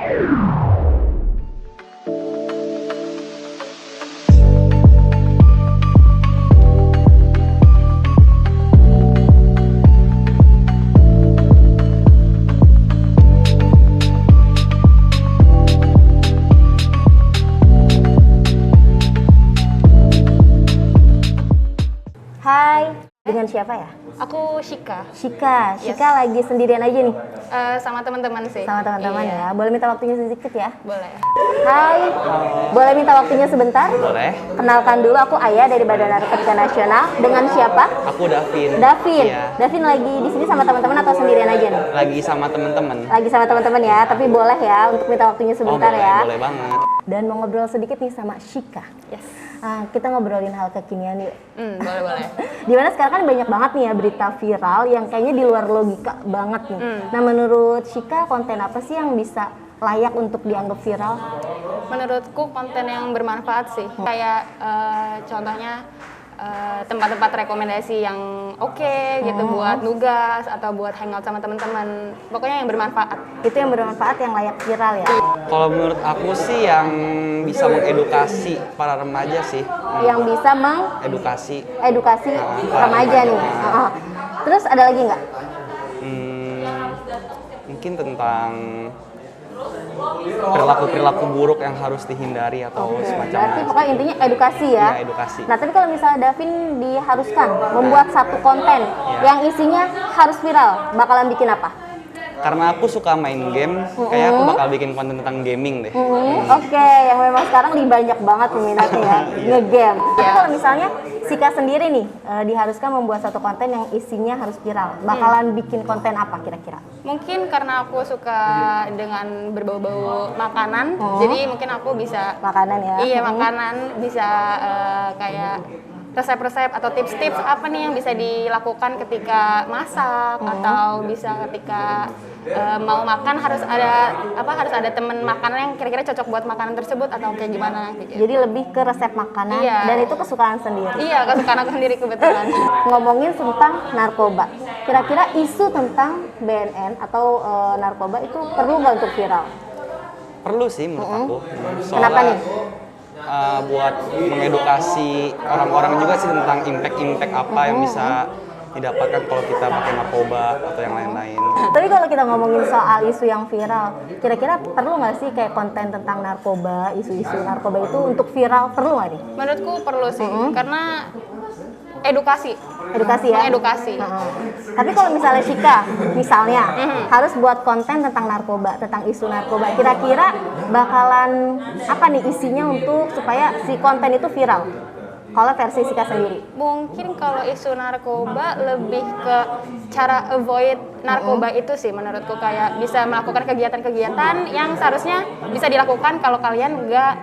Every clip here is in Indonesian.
Hai, dengan siapa ya? Aku Shika. Shika Yes. lagi sendirian aja nih? Sama teman-teman sih. Sama teman-teman Iya. ya. Boleh minta waktunya sedikit ya? Boleh. Hai, boleh minta waktunya sebentar? Boleh. Kenalkan dulu, aku Ayah dari Badan Narkotika Nasional. Dengan siapa? Aku Davin. Davin. Iya. Davin lagi di sini sama teman-teman atau sendirian aja nih? Lagi sama temen-temen. Lagi sama teman-teman ya, tapi boleh ya untuk minta waktunya sebentar boleh, ya. Boleh banget. Dan mau ngobrol sedikit nih sama Shika. Yes. Kita ngobrolin hal kekinian yuk. Boleh. Dimana sekarang kan banyak banget nih ya berita viral yang kayaknya di luar logika banget nih. Nah menurut Shika, konten apa sih yang bisa layak untuk dianggap viral? Menurutku konten yang bermanfaat sih. Kayak contohnya tempat-tempat rekomendasi yang oke gitu buat nugas atau buat hangout sama teman-teman. Pokoknya yang bermanfaat. Itu yang bermanfaat, yang layak viral ya. Kalau menurut aku sih yang bisa mengedukasi para remaja sih. Yang bisa Edukasi. mengedukasi para remaja nih. Terus ada lagi nggak? Mungkin tentang perilaku-perilaku buruk yang harus dihindari atau Berarti semacamnya. pokoknya intinya edukasi ya. Iya, edukasi. Nah tapi kalau misalnya Davin diharuskan membuat satu konten yang isinya harus viral, bakalan bikin apa? Karena aku suka main game, kayak aku bakal bikin konten tentang gaming deh. Oke, yang memang sekarang banyak banget peminatnya ya, nge-game. Tapi kalau misalnya Shika sendiri nih diharuskan membuat satu konten yang isinya harus viral, bakalan bikin konten apa kira-kira? Mungkin karena aku suka dengan berbau-bau makanan, jadi mungkin aku bisa Makanan ya? Iya, makanan bisa kayak resep-resep atau tips-tips apa nih yang bisa dilakukan ketika masak atau bisa ketika mau makan harus ada temen makanan yang kira-kira cocok buat makanan tersebut atau kayak gimana gitu. Jadi lebih ke resep makanan Iya. dan itu kesukaan sendiri. Iya, kesukaan aku sendiri kebetulan. Ngomongin tentang narkoba, kira-kira isu tentang BNN atau narkoba itu perlu nggak untuk viral? Perlu sih menurut aku. Kenapa nih? Buat mengedukasi orang-orang juga sih tentang impact apa yang bisa didapatkan kalau kita pakai narkoba atau yang lain-lain. Tapi kalau kita ngomongin soal isu yang viral, kira-kira perlu nggak sih kayak konten tentang narkoba, isu-isu narkoba itu untuk viral, perlu nggak nih? Menurutku perlu sih, karena edukasi Ya? edukasi. Tapi kalau misalnya Shika, harus buat konten tentang narkoba, tentang isu narkoba, kira-kira bakalan apa nih isinya untuk supaya si konten itu viral? Kalau versi Shika sendiri? Mungkin kalau isu narkoba lebih ke cara avoid narkoba itu sih menurutku, kayak bisa melakukan kegiatan-kegiatan yang seharusnya bisa dilakukan kalau kalian nggak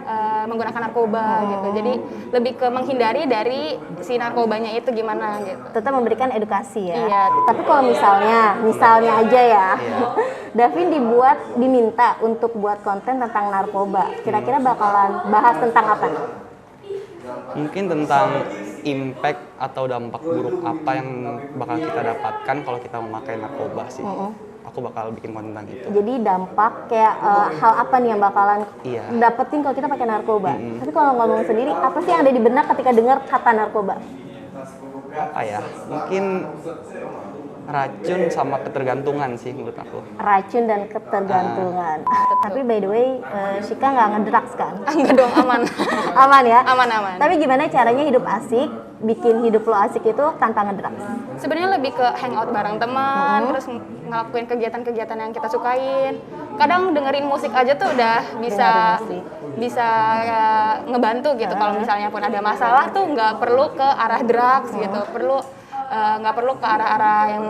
menggunakan narkoba gitu. Jadi lebih ke menghindari dari si narkobanya itu gimana gitu. Tetap memberikan edukasi ya. Iya. Tapi kalau misalnya aja ya, Davin diminta untuk buat konten tentang narkoba, kira-kira bakalan bahas tentang apa nih? Mungkin tentang impact atau dampak buruk apa yang bakal kita dapatkan kalau kita memakai narkoba sih. Aku bakal bikin konten tentang itu. Jadi dampak kayak hal apa nih yang bakalan Iya. dapetin kalau kita pakai narkoba. Tapi kalau ngomong sendiri, apa sih yang ada di benak ketika dengar kata narkoba? Apa ya? Mungkin racun sama ketergantungan sih menurut aku. Racun dan ketergantungan. Tapi by the way, Shika nggak ngedrugs kan? Enggak dong, aman. Aman ya? Aman. Tapi gimana caranya hidup asik, bikin hidup lo asik itu tanpa ngedrugs? Sebenarnya lebih ke hangout bareng teman, terus ngelakuin kegiatan-kegiatan yang kita sukain. Kadang dengerin musik aja tuh udah bisa ngebantu gitu. Kalau misalnya pun ada masalah tuh nggak perlu ke arah drugs gitu, nggak perlu ke arah-arah yang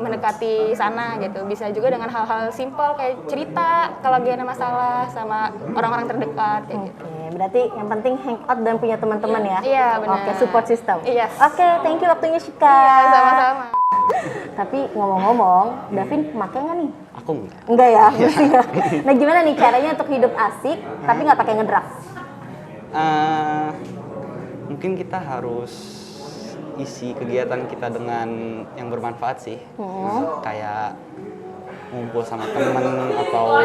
mendekati sana gitu. Bisa juga dengan hal-hal simpel kayak cerita kalau lagi ada masalah sama orang-orang terdekat kayak gitu. Oke, berarti yang penting hangout dan punya teman-teman ya? Iya, benar. Oke, support system. Yes. Oke, thank you waktunya Shika. Iya, sama-sama. Tapi ngomong-ngomong, Davin pakai nggak nih? Aku enggak. Enggak ya, mesti ya. Nah gimana nih caranya untuk hidup asik tapi nggak pakai ngedrugs? Mungkin kita harus isi kegiatan kita dengan yang bermanfaat sih. Kayak ngumpul sama temen atau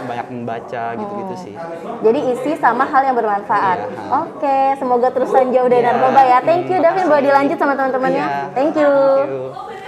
banyak membaca gitu-gitu sih. Jadi isi sama hal yang bermanfaat. Iya. Oke, semoga terusan jauh dari Iya. narkoba ya. Thank you Davin, boleh dilanjut sama teman-temannya. Iya. Thank you. Thank you.